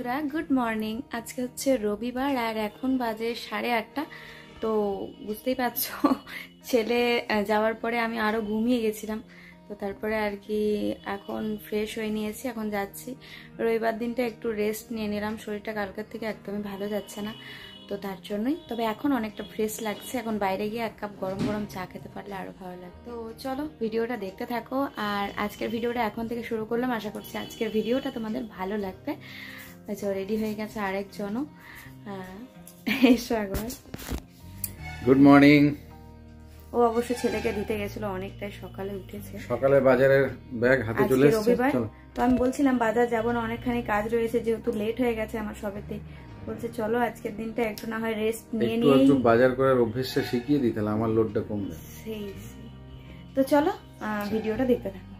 বন্ধুরা good morning. আজকে হচ্ছে রবিবার আর এখন বাজে 8:30। তো বুঝতেই পারছো ছেলে যাওয়ার পরে আমি আরও ঘুমিয়ে গেছিলাম। তো তারপরে আর কি এখন ফ্রেশ হয়ে নিয়েছি, এখন যাচ্ছি। রবিবার দিনটা একটু রেস্ট নিয়ে নিলাম, শরীরটা কালকের থেকে একদমই ভালো যাচ্ছে না, তো তার জন্যই। তবে এখন অনেকটা ফ্রেশ লাগছে। এখন বাইরে গিয়ে 1 কাপ গরম গরম চা খেতে পারলে আরও ভালো লাগে। তো চলো ভিডিওটা দেখতে থাকো। আর আজকের ভিডিওটা এখন থেকে শুরু করলাম, আশা করছি আজকের ভিডিওটা তোমাদের ভালো লাগবে। আচ্ছা, রেডি হয়ে গেছে আরেকজনও, এসো একবার। Good morning. ও অবশ্য ছেলেকে দিতে গেছিল, অনেকটাই সকালে উঠেছে। সকালে বাজারের ব্যাগ হাতে চলে এসেছে। রবিবার তো আমি বলছিলাম বাজার যাবো না, অনেকখানি কাজ রয়েছে, যেহেতু লেট হয়ে গেছে আমার সবেতেই। বলছে চলো আজকের দিনটা একটু না হয় রেস্ট নিয়ে নিই, একটু বাজার করার অভ্যেসটা শিখিয়ে দিই, তাহলে আমার লোডটা কমবে। সেই তো চলো ভিডিওটা দেখতে থাকো।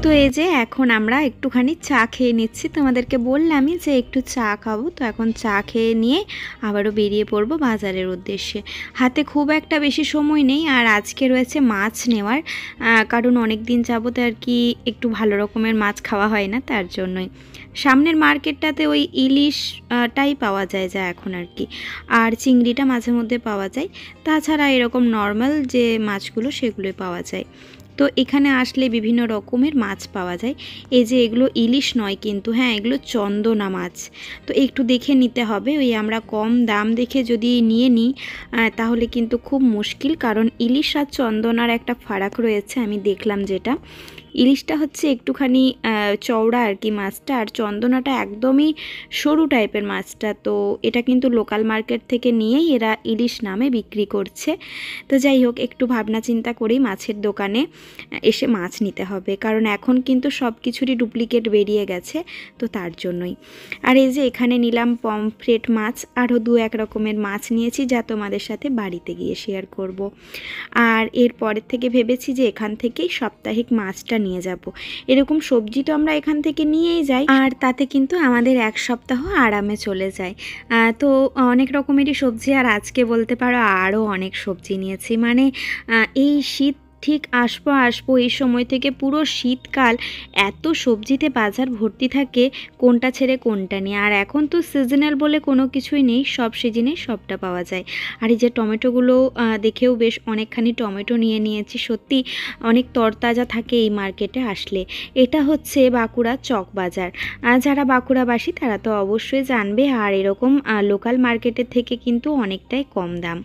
তো এই যে এখন আমরা একটুখানি চা খেয়ে নিচ্ছি, তোমাদেরকে বললামই যে একটু চা খাবো। তো এখন চা খেয়ে নিয়ে আবারও বেরিয়ে পড়বো বাজারের উদ্দেশ্যে। হাতে খুব একটা বেশি সময় নেই, আর আজকে রয়েছে মাছ নেওয়ার, কারণ অনেক দিন যাবত আর কি একটু ভালো রকমের মাছ খাওয়া হয় না, তার জন্যই। সামনের মার্কেটটাতে ওই ইলিশটাই পাওয়া যায় যা এখন আর কি, আর চিংড়িটা মাঝে মধ্যে পাওয়া যায়। তাছাড়া এরকম নর্মাল যে মাছগুলো সেগুলোই পাওয়া যায়। তো এখানে আসলে বিভিন্ন রকমের মাছ পাওয়া যায়। এই যে এগুলো ইলিশ নয় কিন্তু, হ্যাঁ এগুলো চন্দনা মাছ। তো একটু দেখে নিতে হবে, ওই আমরা কম দাম দেখে যদি নিয়ে নিই তাহলে কিন্তু খুব মুশকিল, কারণ ইলিশ আর চন্দনার একটা ফারাক রয়েছে। আমি দেখলাম যেটা, ইলিশটা হচ্ছে একটুখানি চওড়া আর কি মাছটা, আর চন্দনাটা একদমই সরু টাইপের মাছটা। তো এটা কিন্তু লোকাল মার্কেট থেকে নিয়েই এরা ইলিশ নামে বিক্রি করছে। তো যাই হোক, একটু ভাবনা চিন্তা করেই মাছের দোকানে এসে মাছ নিতে হবে, কারণ এখন কিন্তু সব কিছুরই ডুপ্লিকেট বেরিয়ে গেছে, তো তার জন্যই। আর এই যে এখানে নিলাম পমফ্রেট মাছ, আরও 2-1 রকমের মাছ নিয়েছি, যা তোমাদের সাথে বাড়িতে গিয়ে শেয়ার করব। আর এর পরের থেকে ভেবেছি যে এখান থেকেই সাপ্তাহিক মাছটা নিয়ে যাব। এরকম সবজি তো আমরা এখান থেকে নিয়েই যাই, আর তাতে কিন্তু আমাদের 1 সপ্তাহ আরামে চলে যায়। তো অনেক রকমেরই সবজি, আর আজকে বলতে পারো আরও অনেক সবজি নিয়েছি। মানে এই শীত ঠিক আসবো এই সময় থেকে পুরো শীতকাল এত সবজিতে বাজার ভর্তি থাকে, কোনটা ছেড়ে কোনটা নিয়ে। আর এখন তো সিজনাল বলে কোনো কিছুই নেই, সব সিজনে সবটা পাওয়া যায়। আর এই যে টমেটোগুলো দেখেও বেশ অনেকখানি টমেটো নিয়ে নিয়েছি। সত্যি অনেক তরতাজা থাকে এই মার্কেটে আসলে। এটা হচ্ছে বাঁকুড়া চক বাজার। যারা বাঁকুড়াবাসী তারা তো অবশ্যই জানবে, আর এরকম লোকাল মার্কেটের থেকে কিন্তু অনেকটাই কম দাম।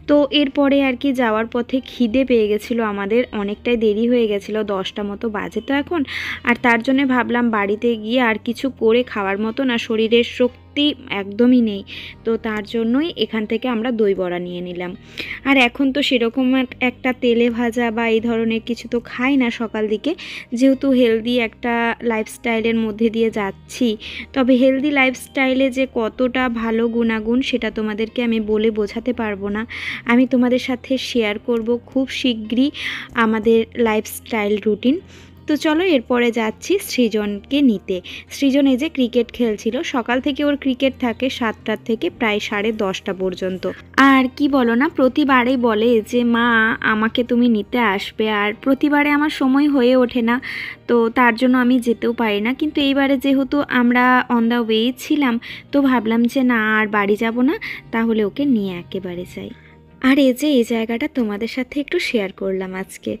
তো এরপরে আর কি যাওয়ার পথে খিদে পেয়ে গেছিলো আমাদের, অনেকটাই দেরি হয়ে গেছিলো, 10টা মতো বাজে তো এখন। আর তার জন্য ভাবলাম বাড়িতে গিয়ে আর কিছু করে খাওয়ার মতো না, শরীরের শক্তি একদমই নেই। তো তার জন্যই এখান থেকে আমরা দই বড়া নিয়ে নিলাম। আর এখন তো সেরকম একটা তেলে ভাজা বা এই ধরনের কিছু তো খাই না সকাল দিকে, যেহেতু হেলদি একটা লাইফস্টাইলের মধ্যে দিয়ে যাচ্ছি। তবে হেলদি লাইফস্টাইলে যে কতটা ভালো গুণাগুণ সেটা তোমাদেরকে আমি বলে বোঝাতে পারবো না। আমি তোমাদের সাথে শেয়ার করব খুব শীঘ্রই আমাদের লাইফস্টাইল রুটিন। তো চলো এরপরে যাচ্ছি সৃজনকে নিতে। সৃজন এই যে ক্রিকেট খেলছিল, সকাল থেকে ওর ক্রিকেট থাকে 7টা থেকে প্রায় 10:30 পর্যন্ত। আর কি বলো না, প্রতিবারেই বলে যে মা আমাকে তুমি নিতে আসবে, আর প্রতিবারে আমার সময় হয়ে ওঠে না, তো তার জন্য আমি যেতেও পারি না। কিন্তু এইবারে যেহেতু আমরা অন দ্য ওয়ে ছিলাম, তো ভাবলাম যে না আর বাড়ি যাব না, তাহলে ওকে নিয়ে একেবারে যাই। আর এই যে এই জায়গাটা তোমাদের সাথে একটু শেয়ার করলাম আজকে।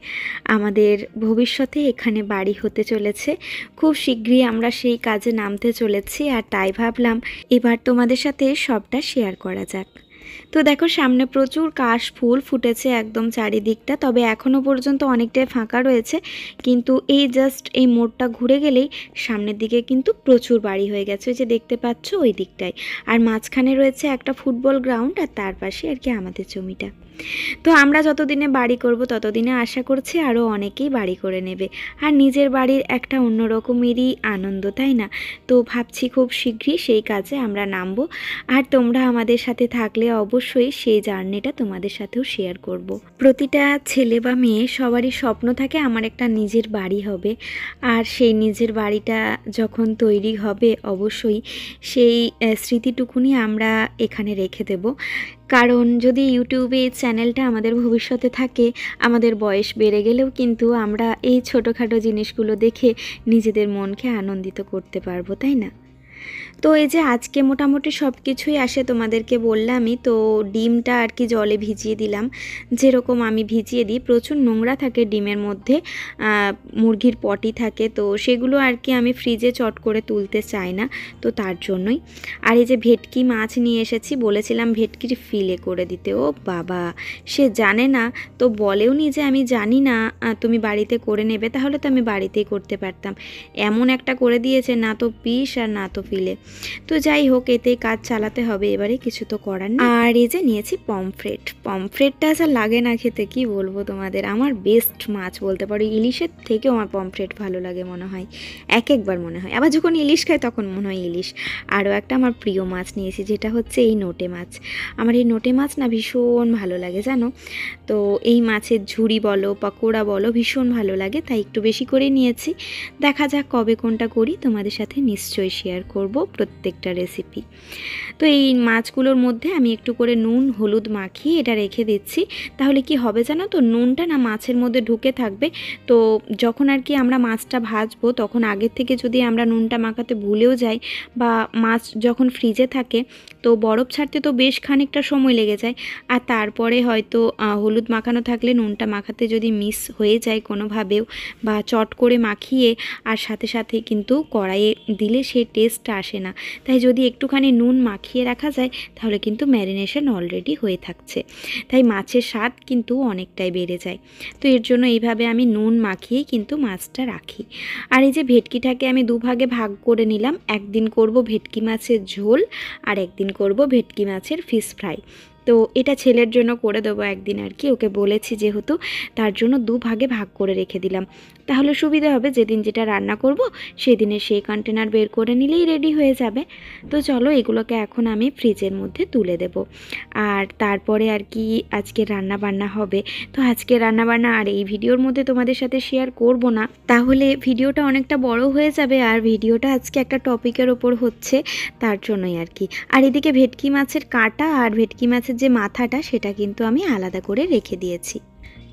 আমাদের ভবিষ্যতে এখানে বাড়ি হতে চলেছে, খুব শীঘ্রই আমরা সেই কাজে নামতে চলেছি, আর তাই ভাবলাম এবার তোমাদের সাথে সবটা শেয়ার করা যাক। তো দেখো সামনে প্রচুর কাশ ফুল ফুটেছে একদম চারিদিকটা, তবে এখনও পর্যন্ত অনেকটাই ফাঁকা রয়েছে, কিন্তু এই জাস্ট এই মোড়টা ঘুরে গেলেই সামনের দিকে কিন্তু প্রচুর বাড়ি হয়ে গেছে, ওই যে দেখতে পাচ্ছ ওই দিকটায়। আর মাঝখানে রয়েছে একটা ফুটবল গ্রাউন্ড, আর তার পাশে আর কি আমাদের জমিটা। তো আমরা যতদিনে বাড়ি করব ততদিনে আশা করছি আরও অনেকেই বাড়ি করে নেবে, আর নিজের বাড়ির একটা অন্যরকমেরই আনন্দ, তাই না? তো ভাবছি খুব শীঘ্রই সেই কাজে আমরা নামবো, আর তোমরা আমাদের সাথে থাকলে অবশ্যই সেই জার্নিটা তোমাদের সাথেও শেয়ার করব। প্রতিটা ছেলে বা মেয়ে সবারই স্বপ্ন থাকে আমার একটা নিজের বাড়ি হবে, আর সেই নিজের বাড়িটা যখন তৈরি হবে অবশ্যই সেই স্মৃতিটুকুনি আমরা এখানে রেখে দেব। কারণ যদি ইউটিউবে এই চ্যানেলটা আমাদের ভবিষ্যতে থাকে, আমাদের বয়স বেড়ে গেলেও কিন্তু আমরা এই ছোটোখাটো জিনিসগুলো দেখে নিজেদের মনকে আনন্দিত করতে পারবো, তাই না? তো এই যে আজকে মোটামুটি সব কিছুই আসে তোমাদেরকে বললামই। তো ডিমটা আর কি জলে ভিজিয়ে দিলাম, যেরকম আমি ভিজিয়ে দিই। প্রচুর নোংরা থাকে ডিমের মধ্যে, মুরগির পটি থাকে, তো সেগুলো আর কি আমি ফ্রিজে চট করে তুলতে চাই না, তো তার জন্যই। আর এই যে ভেটকি মাছ নিয়ে এসেছি, বলেছিলাম ভেটকির ফিলে করে দিতে, ও বাবা সে জানে না, তো বলেও নি যে আমি জানি না, তুমি বাড়িতে করে নেবে, তাহলে তো আমি বাড়িতেই করতে পারতাম। এমন একটা করে দিয়েছে, না তো পিস আর না তো ফিলে। তো যাই হোক, এতেই কাজ চালাতে হবে, এবারে কিছু তো করার নেই। আর এই যে নিয়েছি পমফ্রেট। পমফ্রেটটা যা লাগে না খেতে, কি বলবো তোমাদের, আমার বেস্ট মাছ বলতে পারো। ইলিশের থেকেও আমার পমফ্রেট ভালো লাগে মনে হয়, একবার মনে হয়। আবার যখন ইলিশ খাই তখন মনে হয় ইলিশ। আরও একটা আমার প্রিয় মাছ নিয়েছি, যেটা হচ্ছে এই নোটে মাছ। আমার এই নোটে মাছ না ভীষণ ভালো লাগে জানো। তো এই মাছের ঝুড়ি বলো পকোড়া বলো ভীষণ ভালো লাগে, তাই একটু বেশি করে নিয়েছি। দেখা যাক কবে কোনটা করি, তোমাদের সাথে নিশ্চয়ই শেয়ার করব প্রত্যেকটা রেসিপি। তো এই মাছগুলোর মধ্যে আমি একটু করে নুন হলুদ মাখিয়ে এটা রেখে দিচ্ছি। তাহলে কি হবে জানো তো, নুনটা না মাছের মধ্যে ঢুকে থাকবে। তো যখন আর কি আমরা মাছটা ভাজবো তখন আগের থেকে যদি আমরা নুনটা মাখাতে ভুলেও যাই, বা মাছ যখন ফ্রিজে থাকে তো বরফ ছাড়তে তো বেশ খানিকটা সময় লেগে যায়, আর তারপরে হয়তো হলুদ মাখানো থাকলে নুনটা মাখাতে যদি মিস হয়ে যায় কোনোভাবেও, বা চট করে মাখিয়ে আর সাথে সাথে কিন্তু কড়াইয়ে দিলে সেই টেস্টটা আসে না। তাই যদি একটুখানি নুন মাখিয়ে রাখা যায় তাহলে কিন্তু ম্যারিনেশন অলরেডি হয়ে থাকছে, তাই মাছের স্বাদ কিন্তু অনেকটাই বেড়ে যায়। তো এর জন্য এইভাবে আমি নুন মাখিয়েই কিন্তু মাছটা রাখি। আর এই যে ভেটকিটাকে আমি দুভাগে ভাগ করে নিলাম, একদিন করব ভেটকি মাছের ঝোল, আর একদিন করব ভেটকি মাছের ফিশ ফ্রাই। তো এটা ছেলের জন্য করে দেবো একদিন আর কি, ওকে বলেছি যেহেতু, তার জন্য দুভাগে ভাগ করে রেখে দিলাম। তাহলে সুবিধা হবে, যেদিন যেটা রান্না করব সেদিনে সেই কন্টেনার বের করে নিলেই রেডি হয়ে যাবে। তো চলো এগুলোকে এখন আমি ফ্রিজের মধ্যে তুলে দেব, আর তারপরে আর কি আজকে রান্না বান্না হবে। তো আজকে রান্না বান্না আর এই ভিডিওর মধ্যে তোমাদের সাথে শেয়ার করব না, তাহলে ভিডিওটা অনেকটা বড় হয়ে যাবে, আর ভিডিওটা আজকে একটা টপিকের ওপর হচ্ছে, তার জন্যই আর কি। আর এদিকে ভেটকি মাছের কাঁটা আর ভেটকি মাছের যে মাথাটা সেটা কিন্তু আমি আলাদা করে রেখে দিয়েছি।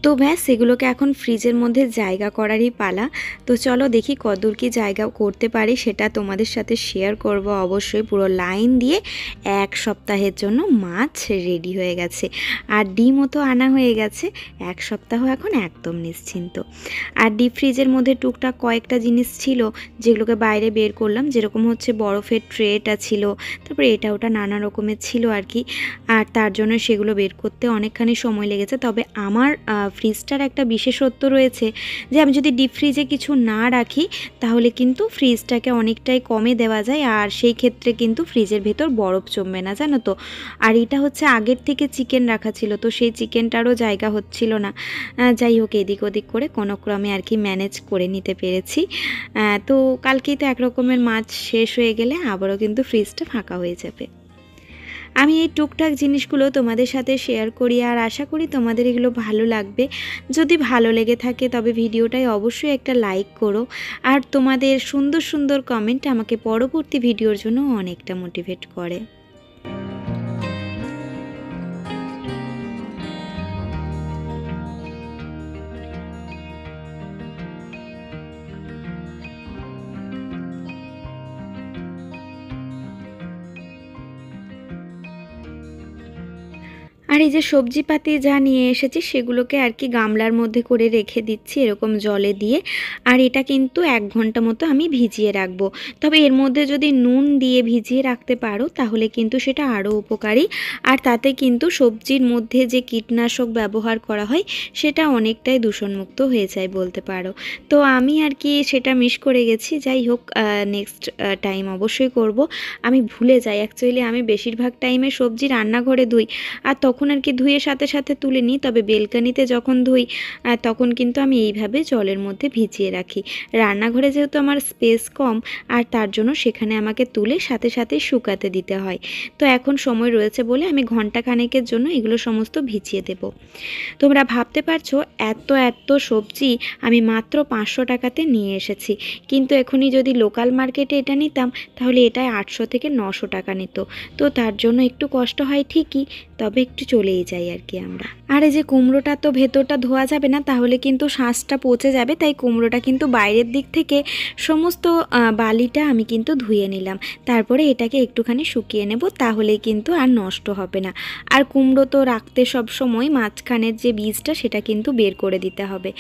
তো ব্যাস সেগুলোকে এখন ফ্রিজের মধ্যে জায়গা করারই পালা। তো চলো দেখি কতদূর কি জায়গা করতে পারি, সেটা তোমাদের সাথে শেয়ার করব অবশ্যই। পুরো লাইন দিয়ে এক সপ্তাহের জন্য মাছ রেডি হয়ে গেছে, আর ডিমও তো আনা হয়ে গেছে। এক সপ্তাহ এখন একদম নিশ্চিন্ত। আর ডিপ ফ্রিজের মধ্যে টুকটাক কয়েকটা জিনিস ছিল যেগুলোকে বাইরে বের করলাম, যেরকম হচ্ছে বরফের ট্রেটা ছিল, তারপরে এটা ওটা নানা রকমের ছিল আর কি। আর তার জন্য সেগুলো বের করতে অনেকখানি সময় লেগেছে। তবে আমার ফ্রিজটার একটা বিশেষত্ব রয়েছে, যে আমি যদি ডিপ ফ্রিজে কিছু না রাখি তাহলে কিন্তু ফ্রিজটাকে অনেকটাই কমে দেওয়া যায়, আর সেই ক্ষেত্রে কিন্তু ফ্রিজের ভেতর বরফ জমবে না, জানো তো। আর এটা হচ্ছে আগের থেকে চিকেন রাখা ছিল, তো সেই চিকেনটারও জায়গা হচ্ছিল না। যাই হোক, এদিক ওদিক করে কোনো ক্রমে আর কি ম্যানেজ করে নিতে পেরেছি। তো কালকেই তো একরকমের মাছ শেষ হয়ে গেলে আবারও কিন্তু ফ্রিজটা ফাঁকা হয়ে যাবে। আমি এই টুকটাক জিনিসগুলো তোমাদের সাথে শেয়ার করি, আর আশা করি তোমাদের এগুলো ভালো লাগবে। যদি ভালো লেগে থাকে তবে ভিডিওটায় অবশ্যই একটা লাইক করো, আর তোমাদের সুন্দর সুন্দর কমেন্ট আমাকে পরবর্তী ভিডিওর জন্য অনেকটা মোটিভেট করে। আর এই যে সবজিপাতি যা নিয়ে এসেছি সেগুলোকে আর কি গামলার মধ্যে করে রেখে দিচ্ছি এরকম জলে দিয়ে। আর এটা কিন্তু 1 ঘন্টা মতো আমি ভিজিয়ে রাখবো। তবে এর মধ্যে যদি নুন দিয়ে ভিজিয়ে রাখতে পারো তাহলে কিন্তু সেটা আরও উপকারী। আর তাতে কিন্তু সবজির মধ্যে যে কীটনাশক ব্যবহার করা হয় সেটা অনেকটাই দূষণমুক্ত হয়ে যায় বলতে পারো। তো আমি আর কি সেটা মিস করে গেছি। যাই হোক, নেক্সট টাইম অবশ্যই করব। আমি ভুলে যাই, অ্যাকচুয়ালি আমি বেশিরভাগ টাইমে সবজি রান্নাঘরে ধুই, আর তখন আর কি ধুয়ে সাথে সাথে তুলে নিই। তবে বেলকানিতে যখন ধুই তখন কিন্তু আমি এইভাবে জলের মধ্যে ভিজিয়ে রাখি। রান্নাঘরে যেহেতু আমার স্পেস কম, আর তার জন্য সেখানে আমাকে তুলে সাথে সাথে শুকাতে দিতে হয়। তো এখন সময় রয়েছে বলে আমি ঘন্টা খানেকের জন্য এগুলো সমস্ত ভিজিয়ে দেব। তোমরা ভাবতে পারছো এত সবজি আমি মাত্র 500 টাকাতে নিয়ে এসেছি, কিন্তু এখনই যদি লোকাল মার্কেটে এটা নিতাম তাহলে এটায় 800 থেকে 900 টাকা নিত। তো তার জন্য একটু কষ্ট হয় ঠিকই, তবে একটু চলেই যাই আর কি আমরা। আর এই যে কুমড়োটা তো ভেতরটা ধোয়া যাবে না, তাহলে কিন্তু শাঁসটা পচে যাবে, তাই কুমড়োটা কিন্তু বাইরের দিক থেকে সমস্ত বালিটা আমি কিন্তু ধুয়ে নিলাম। তারপরে এটাকে একটুখানি শুকিয়ে নেব, তাহলে কিন্তু আর নষ্ট হবে না। আর কুমড়ো তো রাখতে সব সময় মাঝখানের যে বীজটা সেটা কিন্তু বের করে দিতে হবে।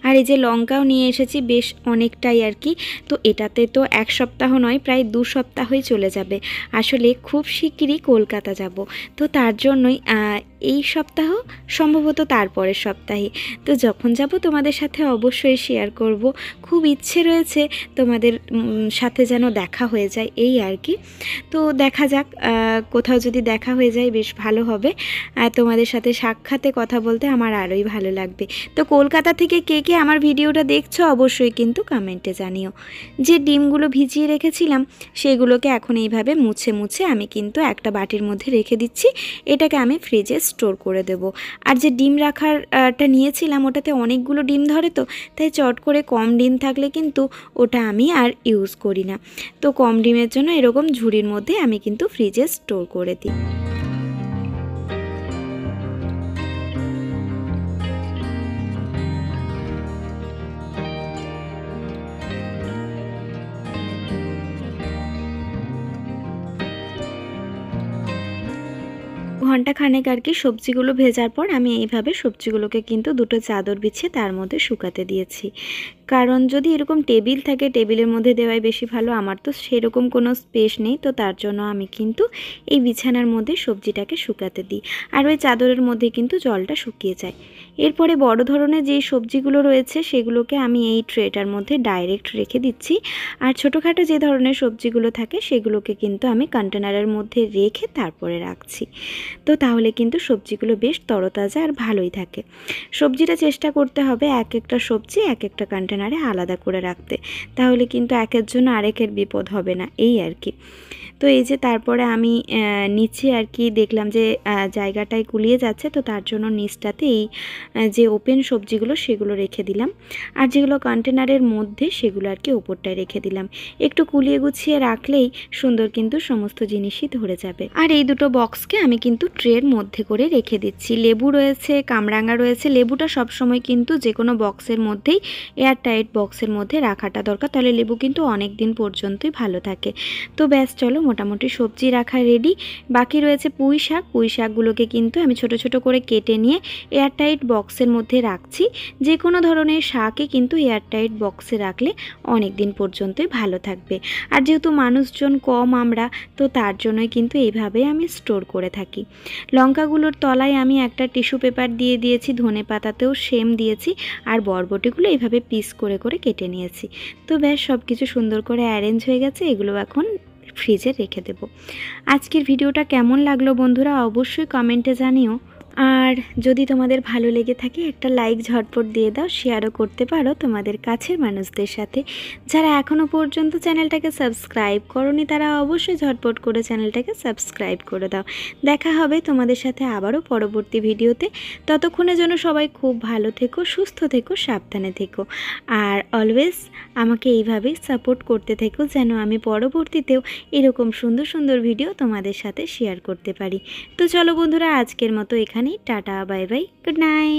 আর এই যে লঙ্কাও নিয়ে এসেছি বেশ অনেকটাই আর কি। তো এটাতে তো 1 সপ্তাহ নয়, প্রায় 2 সপ্তাহই চলে যাবে। আসলে খুব শিগগিরই কলকাতা যাব, তো তার জন্যই এই সপ্তাহ সম্ভবত তারপরের সপ্তাহে। তো যখন যাব তোমাদের সাথে অবশ্যই শেয়ার করব। খুব ইচ্ছে রয়েছে তোমাদের সাথে যেন দেখা হয়ে যায়, এই আর কি। তো দেখা যাক, কোথাও যদি দেখা হয়ে যায় বেশ ভালো হবে। তোমাদের সাথে সাক্ষাতে কথা বলতে আমার আরোই ভালো লাগবে। তো কলকাতা থেকে কে কে আমার ভিডিওটা দেখছো অবশ্যই কিন্তু কমেন্টে জানিও। যে ডিমগুলো ভিজিয়ে রেখেছিলাম সেগুলোকে এখন এইভাবে মুছে আমি কিন্তু একটা বাটির মধ্যে রেখে দিচ্ছি। এটাকে আমি ফ্রিজে স্টোর করে দেব। আর যে ডিম রাখারটা নিয়েছিলাম ওটাতে অনেকগুলো ডিম ধরে, তো তাই চট করে কম ডিম থাকলে কিন্তু ওটা আমি আর ইউজ করি না। তো কম ডিমের জন্য এরকম ঝুড়ির মধ্যে আমি কিন্তু ফ্রিজে স্টোর করে দিই। ঘন্টা খানেক আর কি সবজিগুলো ভেজার পর আমি এইভাবে সবজিগুলোকে কিন্তু দুটো চাদর বিছিয়ে তার মধ্যে শুকাতে দিয়েছি। কারণ যদি এরকম টেবিল থাকে টেবিলের মধ্যে দেওয়াই বেশি ভালো। আমার তো সেরকম কোনো স্পেস নেই, তো তার জন্য আমি কিন্তু এই বিছানার মধ্যে সবজিটাকে শুকাতে দিই। আর ওই চাদরের মধ্যে কিন্তু জলটা শুকিয়ে যায়। এরপরে বড় ধরনের যেই সবজিগুলো রয়েছে সেগুলোকে আমি এই ট্রেটার মধ্যে ডাইরেক্ট রেখে দিচ্ছি। আর ছোটোখাটো যে ধরনের সবজিগুলো থাকে সেগুলোকে কিন্তু আমি কন্টেনারের মধ্যে রেখে তারপরে রাখছি। তো তাহলে কিন্তু সবজিগুলো বেশ তরতাজা আর ভালোই থাকে। সবজিটা চেষ্টা করতে হবে এক একটা সবজি এক একটা কন্টেনারে আলাদা করে রাখতে, তাহলে কিন্তু একের জন্য আরেকের বিপদ হবে না, এই আর কি। তো এই যে তারপরে আমি নিচে আর কি দেখলাম যে জায়গাটায় কুলিয়ে যাচ্ছে, তো তার জন্য নিচটাতে এই যে ওপেন সবজিগুলো সেগুলো রেখে দিলাম। আর যেগুলো কন্টেনারের মধ্যে সেগুলো আর কি ওপরটায় রেখে দিলাম। একটু কুলিয়ে গুছিয়ে রাখলেই সুন্দর কিন্তু সমস্ত জিনিসই ধরে যাবে। আর এই দুটো বক্সকে আমি কিন্তু ট্রের মধ্যে করে রেখে দিচ্ছি। লেবু রয়েছে, কামরাঙা রয়েছে। লেবুটা সবসময় কিন্তু যে কোনো বক্সের মধ্যেই এয়ার টাইট বক্সের মধ্যে রাখাটা দরকার, তাহলে লেবু কিন্তু অনেক দিন পর্যন্তই ভালো থাকে। তো ব্যাস চলো, মোটামুটি সবজি রাখা রেডি। বাকি রয়েছে পুঁই শাক। পুঁই শাকগুলোকে কিন্তু আমি ছোট ছোট করে কেটে নিয়ে এয়ারটাইট বক্সের মধ্যে রাখছি। যে কোনো ধরনের শাকই কিন্তু এয়ারটাইট বক্সে রাখলে অনেক দিন পর্যন্তই ভালো থাকবে। আর যেহেতু মানুষজন কম আমরা, তো তার জন্যই কিন্তু এইভাবেই আমি স্টোর করে থাকি। লঙ্কাগুলোর তলায় আমি একটা টিস্যু পেপার দিয়ে দিয়েছি, ধনে পাতাতেও সেম দিয়েছি। আর বরবটিগুলো এইভাবে পিস করে করে কেটে নিয়েছি। তো ব্যাস সব কিছু সুন্দর করে অ্যারেঞ্জ হয়ে গেছে। এগুলো এখন ফ্রিজে রেখে দেব। আজকের ভিডিওটা কেমন লাগলো বন্ধুরা অবশ্যই কমেন্টে জানিও। আর যদি তোমাদের ভালো লেগে থাকে একটা লাইক ঝটপট দিয়ে দাও, শেয়ারও করতে পারো তোমাদের কাছের মানুষদের সাথে। যারা এখনও পর্যন্ত চ্যানেলটাকে সাবস্ক্রাইব করোনি তারা অবশ্যই ঝটপট করে চ্যানেলটাকে সাবস্ক্রাইব করে দাও। দেখা হবে তোমাদের সাথে আবারও পরবর্তী ভিডিওতে। ততক্ষণের জন্য সবাই খুব ভালো থেকো, সুস্থ থেকো, সাবধানে থেকো। আর অলওয়েজ আমাকে এইভাবেই সাপোর্ট করতে থেকো, যেন আমি পরবর্তীতেও এরকম সুন্দর সুন্দর ভিডিও তোমাদের সাথে শেয়ার করতে পারি। তো চলো বন্ধুরা, আজকের মতো এখানে tata, bye bye, good night.